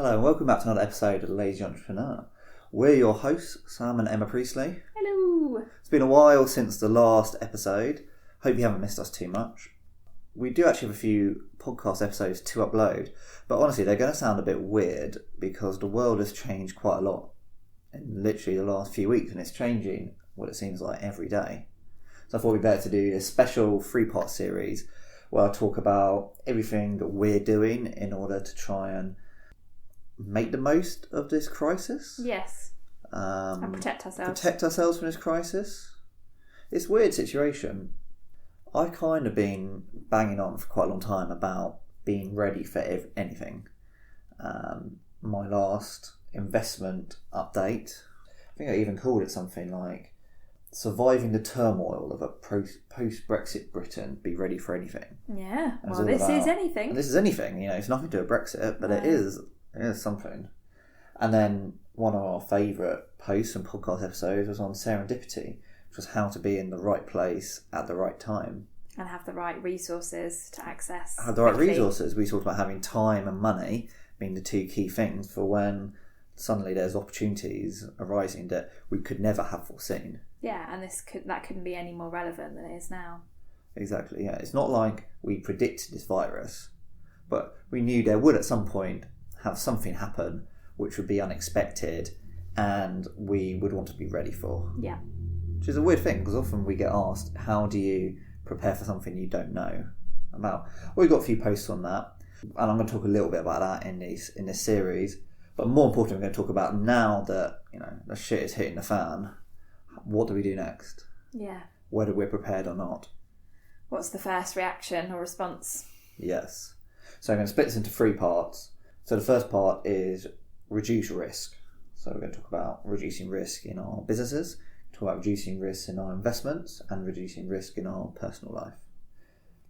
Hello and welcome back to another episode of The Lazy Entrepreneur. We're your hosts, Sam and Emma Priestley. Hello. It's been a while since the last episode. Hope you haven't missed us too much. We do actually have a few podcast episodes to upload, but honestly they're going to sound a bit weird because the world has changed quite a lot in literally the last few weeks, and it's changing what it seems like every day. So I thought it'd be better to do a special 3-part series where I talk about everything that we're doing in order to try and make the most of this crisis. Yes. And protect ourselves. Protect ourselves from this crisis. It's a weird situation. I kind of been banging on for quite a long time about being ready for anything. My last investment update, I think I even called it something like surviving the turmoil of a post-Brexit Britain, be ready for anything. Yeah, well this is anything. And this is anything, it's nothing to do with Brexit, but no. It is something. And then one of our favourite posts and podcast episodes was on Serendipity, which was how to be in the right place at the right time. And have the right resources to access. Have the right resources. We talked about having time and money being the two key things for when suddenly there's opportunities arising that we could never have foreseen. Yeah, and that couldn't be any more relevant than it is now. Exactly, yeah. It's not like we predicted this virus, but we knew there would at some point have something happen which would be unexpected and we would want to be ready for. Yeah. Which is a weird thing because often we get asked, how do you prepare for something you don't know about? Well, we've got a few posts on that and I'm going to talk a little bit about that in this series, but more importantly we're going to talk about now that the shit is hitting the fan, what do we do next? Yeah. Whether we're prepared or not. What's the first reaction or response? Yes. So I'm going to split this into 3 parts. So the first part is reduce risk. So we're going to talk about reducing risk in our businesses, talk about reducing risk in our investments, and reducing risk in our personal life.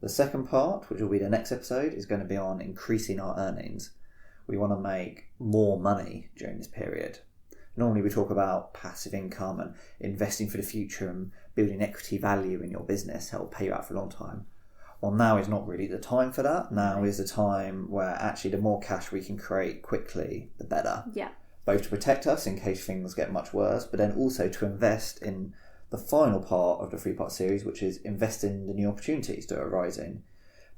The second part, which will be the next episode, is going to be on increasing our earnings. We want to make more money during this period. Normally we talk about passive income and investing for the future and building equity value in your business that will pay you out for a long time. Well, now is not really the time for that. Now is the time where actually the more cash we can create quickly, the better. Yeah. Both to protect us in case things get much worse, but then also to invest in the final part of the 3-part series, which is invest in the new opportunities that are arising.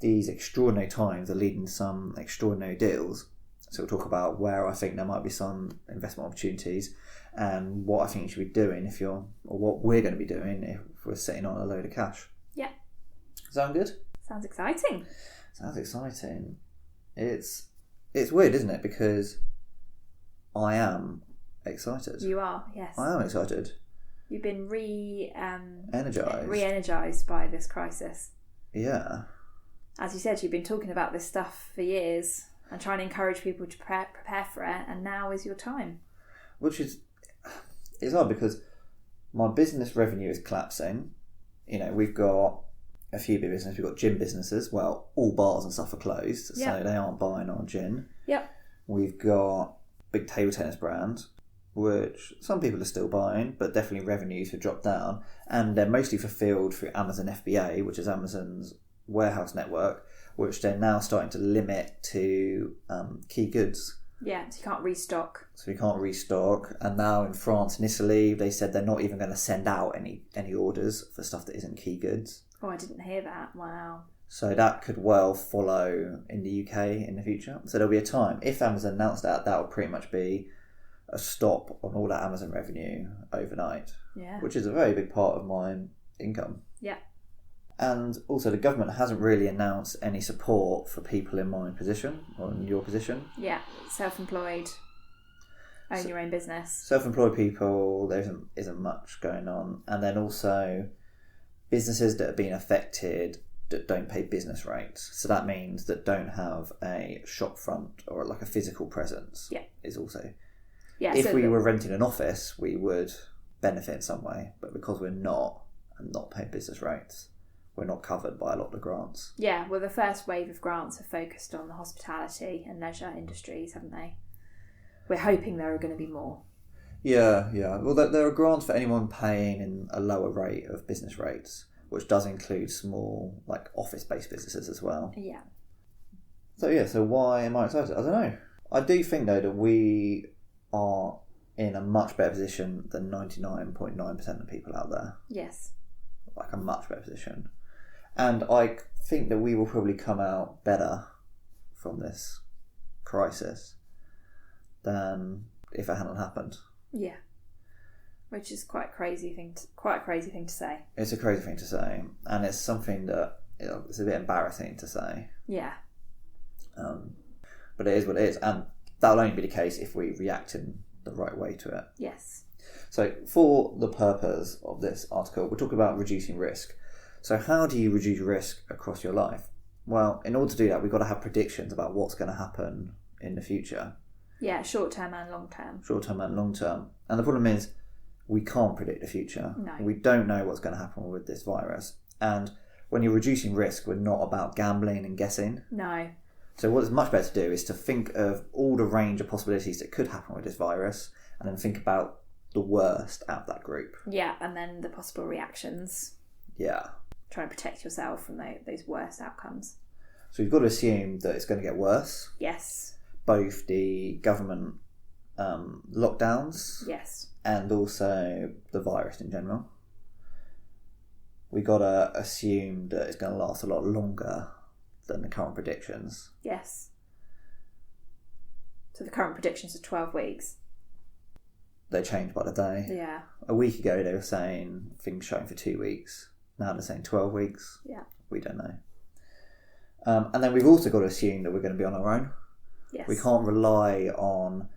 These extraordinary times are leading to some extraordinary deals. So we'll talk about where I think there might be some investment opportunities and what I think you should be doing or what we're going to be doing if we're sitting on a load of cash. Yeah. Sound good? Sounds exciting. Sounds exciting. It's weird, isn't it? Because I am excited. You are, yes. I am excited. You've been re-energised by this crisis. Yeah. As you said, you've been talking about this stuff for years and trying to encourage people to prepare for it, and now is your time. It's hard because my business revenue is collapsing. We've got a few big businesses. We've got gin businesses. Well, all bars and stuff are closed, so they aren't buying our gin. Yep. We've got big table tennis brands, which some people are still buying, but definitely revenues have dropped down, and they're mostly fulfilled through Amazon FBA, which is Amazon's warehouse network, which they're now starting to limit to key goods. Yeah, so you can't restock. So you can't restock. And now in France and Italy, they said they're not even going to send out any orders for stuff that isn't key goods. Oh, I didn't hear that. Wow. So that could well follow in the UK in the future. So there'll be a time, if Amazon announced that will pretty much be a stop on all that Amazon revenue overnight. Yeah. Which is a very big part of my income. Yeah. And also the government hasn't really announced any support for people in my position or in your position. Yeah, self-employed, own your own business. Self-employed people, there isn't much going on. And then also businesses that have been affected that don't pay business rates. So that means that don't have a shop front or like a physical presence. Yeah. Is also. Yeah. If we were renting an office, we would benefit in some way. But because we're not and not paying business rates, we're not covered by a lot of the grants. Yeah, well, the first wave of grants have focused on the hospitality and leisure industries, haven't they? We're hoping there are going to be more. Yeah. Well, there are grants for anyone paying in a lower rate of business rates, which does include small, like office-based businesses as well. Yeah. So why am I excited? I don't know. I do think though that we are in a much better position than 99.9% of people out there. Yes. Like a much better position. And I think that we will probably come out better from this crisis than if it hadn't happened. Yeah. Which is quite a crazy thing to say. It's a crazy thing to say, and it's something that it's a bit embarrassing to say. Yeah. But it is what it is, and that'll only be the case if we react in the right way to it. Yes. So for the purpose of this article, we're talking about reducing risk. So how do you reduce risk across your life? Well, in order to do that, we've got to have predictions about what's going to happen in the future. Yeah, short term and long term. Short term and long term. And the problem is, we can't predict the future. No. We don't know what's going to happen with this virus. And when you're reducing risk, we're not about gambling and guessing. No. So what is much better to do is to think of all the range of possibilities that could happen with this virus, and then think about the worst out of that group. Yeah, and then the possible reactions. Yeah. Try and protect yourself from those worst outcomes. So you've got to assume that it's going to get worse. Yes. Both the government lockdowns. Yes. And also the virus in general. We've got to assume that it's going to last a lot longer than the current predictions. Yes. So the current predictions are 12 weeks. They change by the day. Yeah. A week ago they were saying things shutting for 2 weeks. Now they're saying 12 weeks. Yeah. We don't know. And then we've also got to assume that we're going to be on our own. Yes. We can't rely on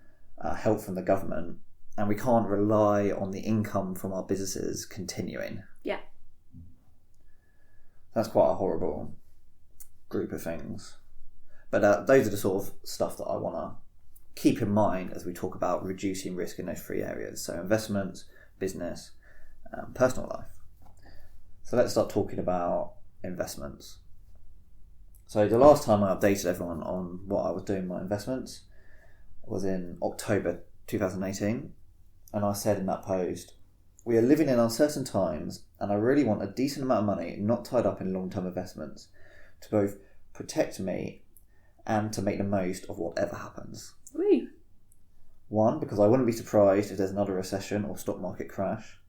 help from the government, and we can't rely on the income from our businesses continuing. Yeah. That's quite a horrible group of things. But those are the sort of stuff that I want to keep in mind as we talk about reducing risk in those three areas. So investments, business, personal life. So let's start talking about investments. So the last time I updated everyone on what I was doing with my investments was in October 2018. And I said in that post, we are living in uncertain times, and I really want a decent amount of money not tied up in long-term investments to both protect me and to make the most of whatever happens. Woo. One, because I wouldn't be surprised if there's another recession or stock market crash.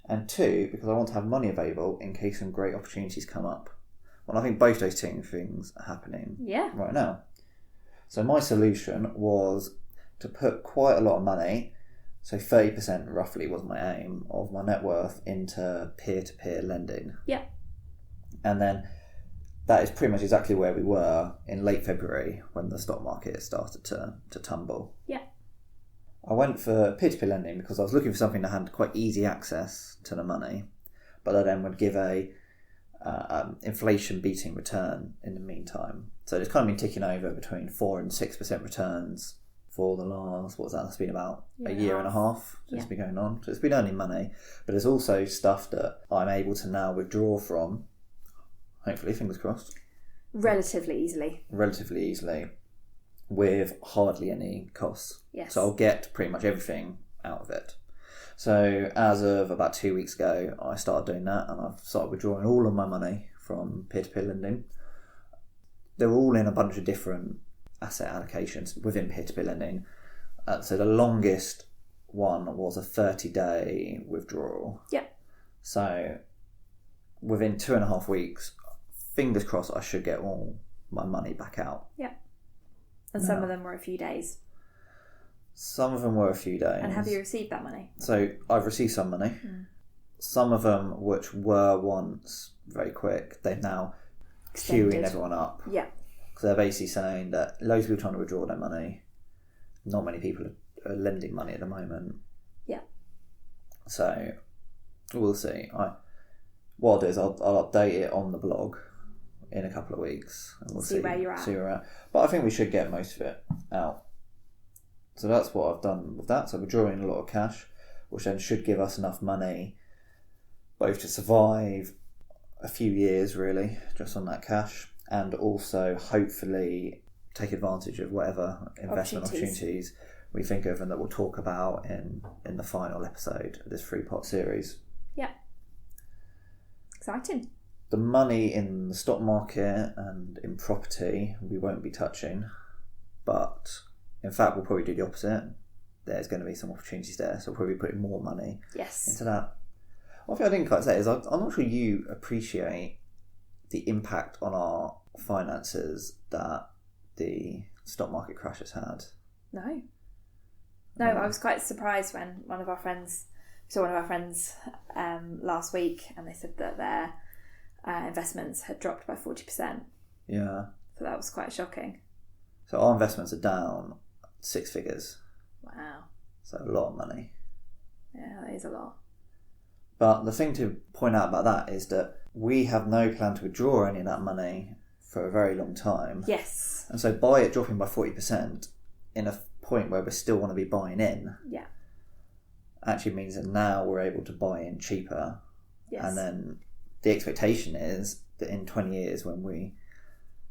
And two, because I want to have money available in case some great opportunities come up. Well, I think both those two things are happening right now. So my solution was to put quite a lot of money, so 30% roughly was my aim, of my net worth into peer-to-peer lending. Yeah. And then that is pretty much exactly where we were in late February when the stock market started to tumble. Yeah. I went for peer-to-peer lending because I was looking for something that had quite easy access to the money, but that then would give a inflation-beating return in the meantime. So it's kind of been ticking over between 4 and 6% returns for the last, that's been about a year and a half since it's been going on. So it's been earning money, but there's also stuff that I'm able to now withdraw from, hopefully, fingers crossed. Relatively easily, with hardly any costs. Yes. So I'll get pretty much everything out of it. So as of about 2 weeks ago, I started doing that, and I've started withdrawing all of my money from peer-to-peer lending. They're all in a bunch of different asset allocations within peer-to-peer lending. So the longest one was a 30-day withdrawal. Yep. So within 2.5 weeks, fingers crossed, I should get all my money back out. Yep. And some of them were a few days. Some of them were a few days. And have you received that money? So I've received some money. Some of them, which were once very quick, they've now queuing everyone up. Yeah. Because they're basically saying that loads of people are trying to withdraw their money. Not many people are lending money at the moment. Yeah. So we'll see. What I'll do is I'll update it on the blog in a couple of weeks, and we'll see where you're at. See where we're at. But I think we should get most of it out. So that's what I've done with that. So we're drawing a lot of cash, which then should give us enough money both to survive a few years, really, just on that cash, and also hopefully take advantage of whatever investment opportunities we think of and that we'll talk about in the final episode of this 3-part series. Yeah. Exciting. The money in the stock market and in property we won't be touching, but In fact, we'll probably do the opposite. There's going to be some opportunities there, so we'll probably put more money Yes. into that. One thing I didn't quite say is I'm not sure you appreciate the impact on our finances that the stock market crash has had. No, I was quite surprised when one of our friends last week, and they said that their investments had dropped by 40%. Yeah. So that was quite shocking. So our investments are down 6 figures. Wow. So a lot of money. Yeah, that is a lot. But the thing to point out about that is that we have no plan to withdraw any of that money for a very long time. Yes. And so by it dropping by 40% in a point where we still want to be buying in, yeah, actually means that now we're able to buy in cheaper. Yes. And then the expectation is that in 20 years when we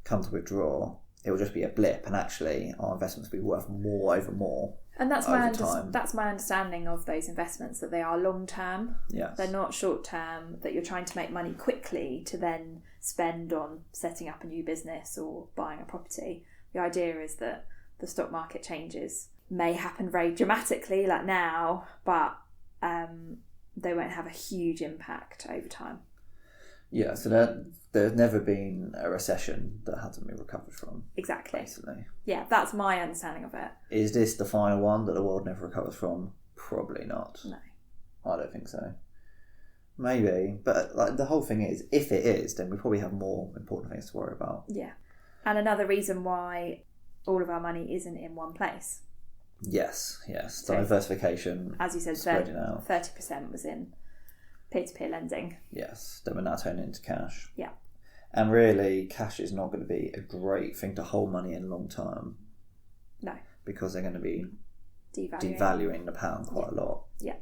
come to withdraw, it will just be a blip, and actually our investments will be worth more over more. And that's my my understanding of those investments, that they are long term. Yes. They're not short term, that you're trying to make money quickly to then spend on setting up a new business or buying a property. The idea is that the stock market changes may happen very dramatically, like now, but they won't have a huge impact over time. Yeah, so there's never been a recession that hasn't been recovered from. Exactly. Basically. Yeah, that's my understanding of it. Is this the final one that the world never recovers from? Probably not. No. I don't think so. Maybe, but like the whole thing is, if it is, then we probably have more important things to worry about. Yeah. And another reason why all of our money isn't in one place. Yes. So, diversification. As you said, spreading out. 30% was in peer-to-peer lending. Yes, that we're now turning into cash. Yeah. And really, cash is not going to be a great thing to hold money in long term. No. Because they're going to be devaluing the pound quite a lot. Yeah.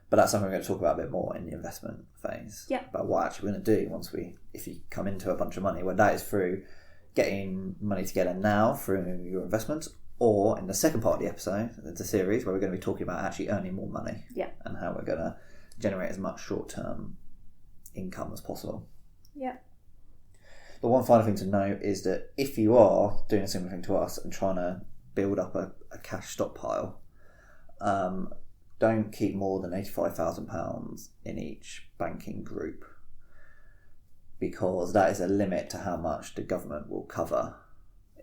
But that's something we're going to talk about a bit more in the investment phase. Yeah. About what actually we're going to do if you come into a bunch of money, whether that is through getting money together now through your investments, or in the second part of the episode, the series, where we're going to be talking about actually earning more money. Yeah. And how we're going to generate as much short-term income as possible. Yeah. The one final thing to note is that if you are doing a similar thing to us and trying to build up a cash stockpile, don't keep more than £85,000 in each banking group, because that is a limit to how much the government will cover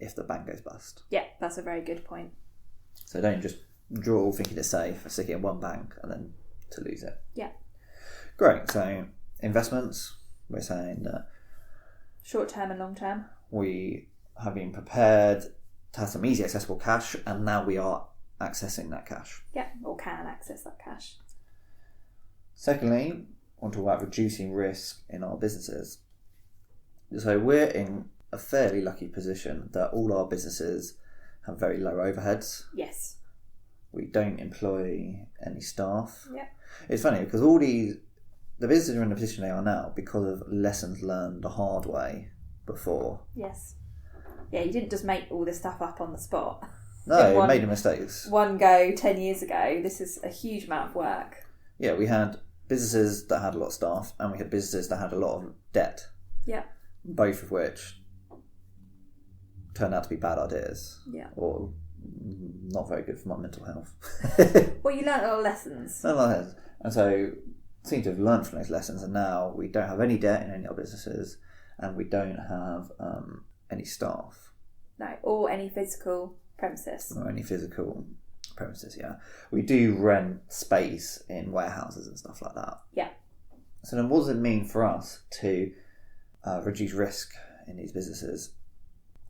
if the bank goes bust. Yeah, that's a very good point. So don't just draw thinking it's safe, stick it in one bank and then to lose it. Yeah. Great. So investments, we're saying that short term and long term. We have been prepared to have some easy accessible cash, and now we are accessing that cash. Yeah, or can access that cash. Secondly, I want to talk about reducing risk in our businesses. So we're in a fairly lucky position that all our businesses have very low overheads. Yes. We don't employ any staff. Yeah. It's funny because the businesses are in the position they are now because of lessons learned the hard way before. Yes. Yeah, you didn't just make all this stuff up on the spot. No, made mistakes. One go 10 years ago. This is a huge amount of work. Yeah, we had businesses that had a lot of staff, and we had businesses that had a lot of debt. Yeah. Both of which turned out to be bad ideas. Yeah. Or not very good for my mental health. Well, you learnt a lot of lessons. And so seem to have learned from those lessons, and now we don't have any debt in any of our businesses, and we don't have any staff. No, or any physical premises. Or any physical premises, yeah. We do rent space in warehouses and stuff like that. Yeah. So then what does it mean for us to reduce risk in these businesses?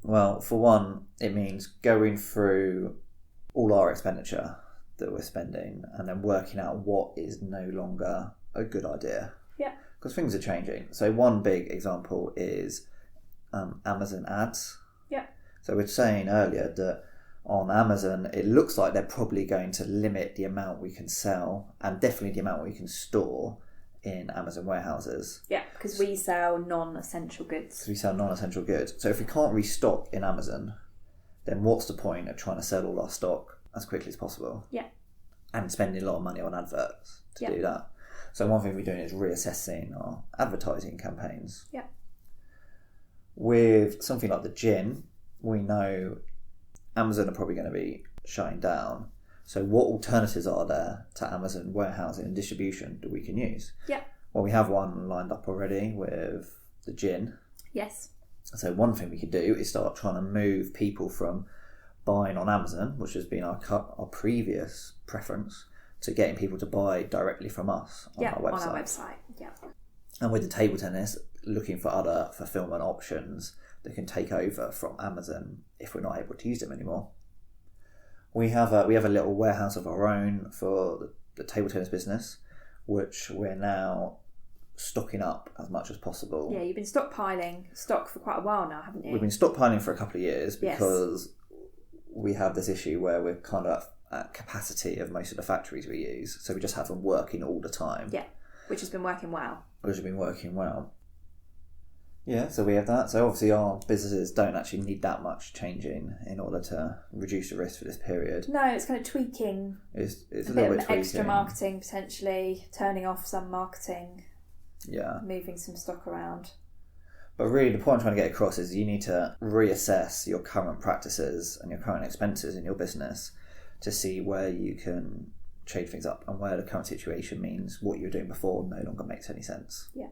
Well, for one, it means going through all our expenditure that we're spending and then working out what is no longer a good idea. Yeah. Because things are changing. So one big example is Amazon ads. Yeah. So we were saying earlier that on Amazon, it looks like they're probably going to limit the amount we can sell and definitely the amount we can store in Amazon warehouses. Yeah, because we sell non-essential goods. We sell non-essential goods. So if we can't restock in Amazon, then what's the point of trying to sell all our stock as quickly as possible? Yeah. And spending a lot of money on adverts to do that. So one thing we're doing is reassessing our advertising campaigns. Yeah. With something like the gym, we know Amazon are probably going to be shutting down. So what alternatives are there to Amazon warehousing and distribution that we can use? Yeah. Well, we have one lined up already with the gin. Yes. So one thing we could do is start trying to move people from buying on Amazon, which has been our previous preference, to getting people to buy directly from us on our website. On our website. Yeah. And with the table tennis, looking for other fulfillment options that can take over from Amazon if we're not able to use them anymore. We have a little warehouse of our own for the table tennis business, which we're now stocking up as much as possible. Yeah, you've been stockpiling stock for quite a while now, haven't you? We've been stockpiling for a couple of years because we have this issue where we're kind of at capacity of most of the factories we use, so we just have them working all the time. Yeah, which has been working well. Yeah, so we have that. So obviously our businesses don't actually need that much changing in order to reduce the risk for this period. No, it's kind of tweaking. It's a bit little of bit tweaking. Extra marketing potentially, turning off some marketing. Yeah. Moving some stock around. But really the point I'm trying to get across is you need to reassess your current practices and your current expenses in your business to see where you can change things up and where the current situation means what you were doing before no longer makes any sense. Yeah.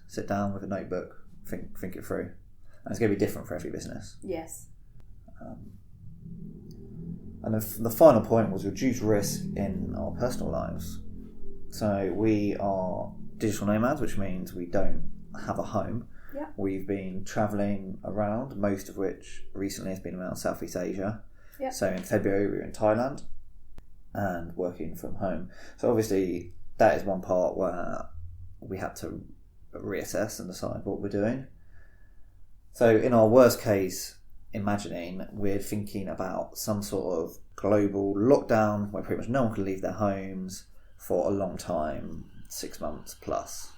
Sit down with a notebook, think it through. And it's going to be different for every business. Yes. And the final point was reduce risk in our personal lives. So we are digital nomads, which means we don't have a home. Yeah. We've been travelling around, most of which recently has been around Southeast Asia. Yeah. So in February we were in Thailand and working from home. So obviously that is one part where we had to reassess and decide what we're doing. So in our worst case imagining, we're thinking about some sort of global lockdown where pretty much no one can leave their homes for a long time, 6 months plus.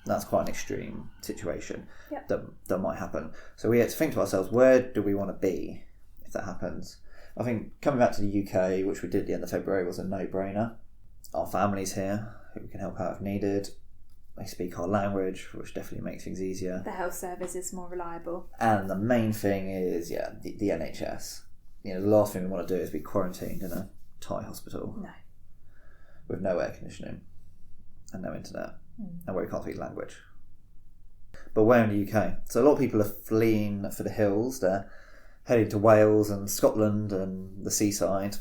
That's quite an extreme situation. Yep. that might happen. So we had to think to ourselves, where do we want to be if that happens? I think coming back to the UK, which we did at the end of February, was a no-brainer. Our family's here, who can help out if needed. They speak our language, which definitely makes things easier. The health service is more reliable. And the main thing is, the NHS. The last thing we want to do is be quarantined in a Thai hospital. No. With no air conditioning and no internet. And where we can't speak language. But we're in the UK. So a lot of people are fleeing for the hills. They're heading to Wales and Scotland and the seaside.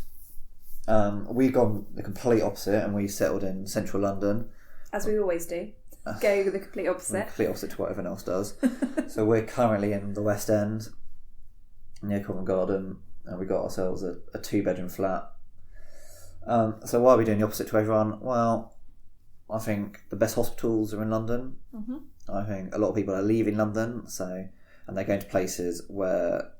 We've gone the complete opposite and we settled in central London. As we always do. Go the complete opposite. The complete opposite to what everyone else does. So we're currently in the West End, near Covent Garden, and we got ourselves a 2-bedroom flat. So why are we doing the opposite to everyone? Well, I think the best hospitals are in London. Mm-hmm. I think a lot of people are leaving London, and they're going to places where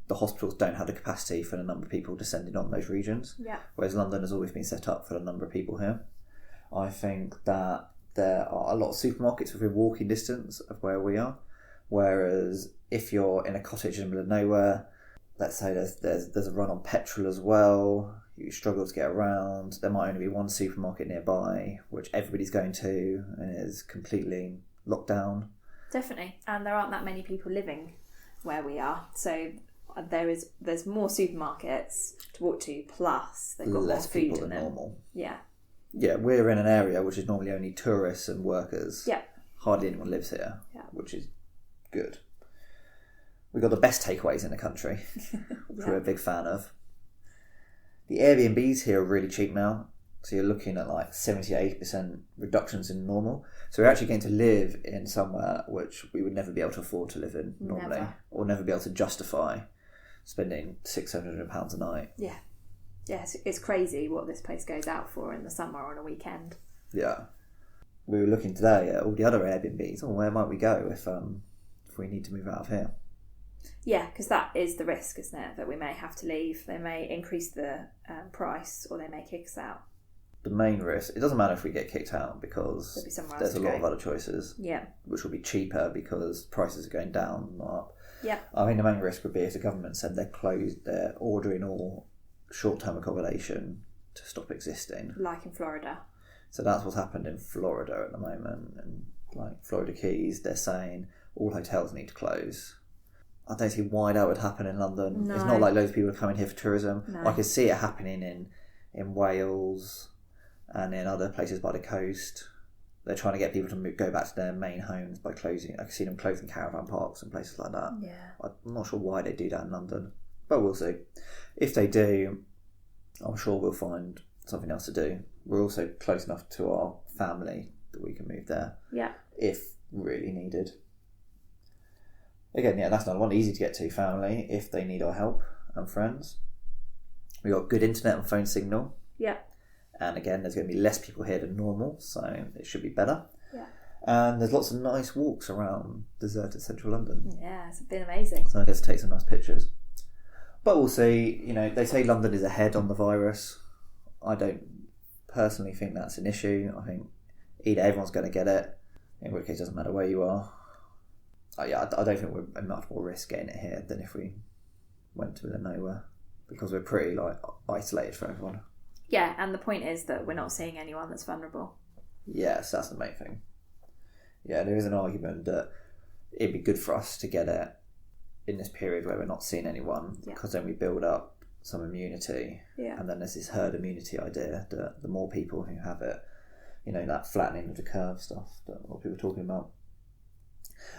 the hospitals don't have the capacity for the number of people descending on those regions. Yeah. Whereas London has always been set up for the number of people here. I think that there are a lot of supermarkets within walking distance of where we are. Whereas if you're in a cottage in the middle of nowhere, let's say there's a run on petrol as well, you struggle to get around, there might only be one supermarket nearby, which everybody's going to, and is completely locked down. Definitely. And there aren't that many people living where we are. So there's more supermarkets to walk to, plus they've got less more food people in than them. normal. Yeah. Yeah, we're in an area which is normally only tourists and workers. Yeah. Hardly anyone lives here, yeah. Which is good. We've got the best takeaways in the country, which we're a big fan of. The Airbnbs here are really cheap now. So you're looking at like 70-80% reductions in normal. So we're actually going to live in somewhere which we would never be able to afford to live in normally. Never. Or never be able to justify spending £600 a night. Yeah. Yeah, it's crazy what this place goes out for in the summer on a weekend. Yeah. We were looking today at all the other Airbnbs. Oh, where might we go if we need to move out of here? Yeah, because that is the risk, isn't it? That we may have to leave. They may increase the price or they may kick us out. The main risk, it doesn't matter if we get kicked out because there's a lot of other choices. Yeah. Which will be cheaper because prices are going down, not up. Yeah. I mean, the main risk would be if the government said they're ordering all short-term accommodation to stop existing. Like in Florida. So that's what's happened in Florida at the moment. And like Florida Keys, they're saying all hotels need to close. I don't see why that would happen in London. No. It's not like loads of people are coming here for tourism. No. I could see it happening in Wales and in other places by the coast. They're trying to get people to go back to their main homes by closing. I can see them closing caravan parks and places like that. Yeah. I'm not sure why they do that in London, but we'll see. If they do, I'm sure we'll find something else to do. We're also close enough to our family that we can move there. Yeah. If really needed. Again, yeah, that's another one. Easy to get to, family, if they need our help, and friends. We've got good internet and phone signal. Yeah. And again, there's going to be less people here than normal, so it should be better. Yeah. And there's lots of nice walks around deserted central London. Yeah, it's been amazing. So I get to take some nice pictures. But we'll see. You know, they say London is ahead on the virus. I don't personally think that's an issue. I think either everyone's going to get it, in which case it doesn't matter where you are. I don't think we're at much more risk getting it here than if we went to the nowhere, because we're pretty isolated from everyone. Yeah, and the point is that we're not seeing anyone that's vulnerable. Yes, that's the main thing. Yeah, there is an argument that it'd be good for us to get it in this period where we're not seeing anyone, because then we build up some immunity. Yeah. And then there's this herd immunity idea that the more people who have it, you know, that flattening of the curve stuff that a lot of people are talking about.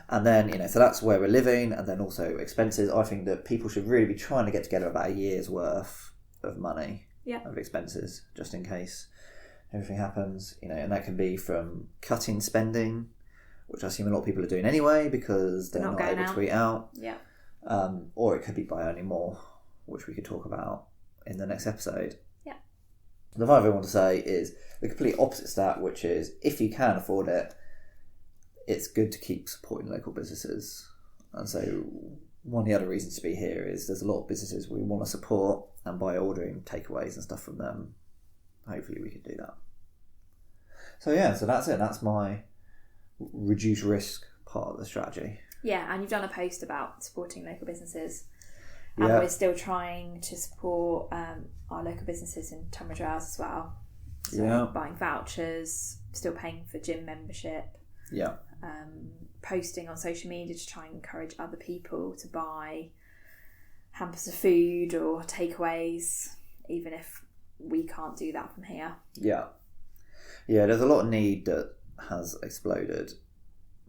And then, you know, so that's where we're living, and then also expenses. I think that people should really be trying to get together about a year's worth of money. Yeah. Of expenses, just in case everything happens, you know, and that can be from cutting spending, which I assume a lot of people are doing anyway because they're not able to eat out. Yeah. Or it could be by earning more, which we could talk about in the next episode. Yeah. The final thing I want to say is the complete opposite stat, which is if you can afford it, it's good to keep supporting local businesses. And so one of the other reasons to be here is there's a lot of businesses we want to support, and by ordering takeaways and stuff from them, hopefully we can do that. So yeah, so that's it. That's my reduce risk part of the strategy. Yeah, and you've done a post about supporting local businesses. And Yeah. we're still trying to support our local businesses in Tunbridge Wells as well. So buying vouchers, still paying for gym membership. Yeah. Posting on social media to try and encourage other people to buy hampers of food or takeaways, even if we can't do that from here. Yeah. Yeah, there's a lot of need that has exploded,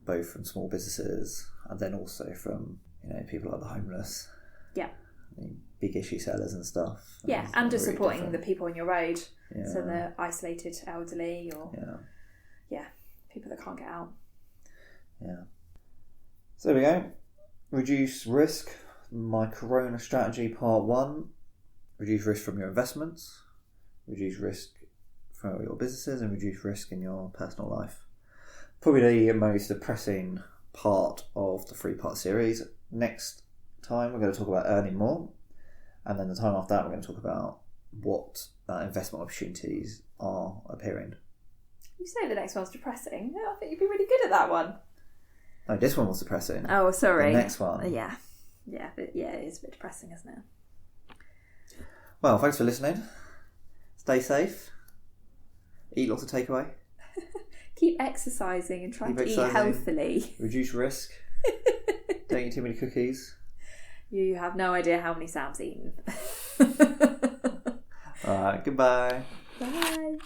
both from small businesses and then also from, you know, people like the homeless. Yeah. I mean, big issue sellers and stuff. Yeah, and just really supporting different. the people on your road. Yeah. So the isolated elderly or people that can't get out. Yeah. So there we go. Reduce risk. My Corona strategy part 1. Reduce risk from your investments. Reduce risk from your businesses, and reduce risk in your personal life. Probably the most depressing part of the 3-part series. Next time we're going to talk about earning more, and then the time after that we're going to talk about what investment opportunities are appearing. You say the next one's depressing. I think you'd be really good at that one. No, this one was depressing. Oh, sorry. The next one. Yeah, it is a bit depressing, isn't it? Well, thanks for listening. Stay safe. Eat lots of takeaway. Keep exercising and try to eat healthily. Reduce risk. Don't eat too many cookies. You have no idea how many Sam's eaten. Alright, goodbye. Bye.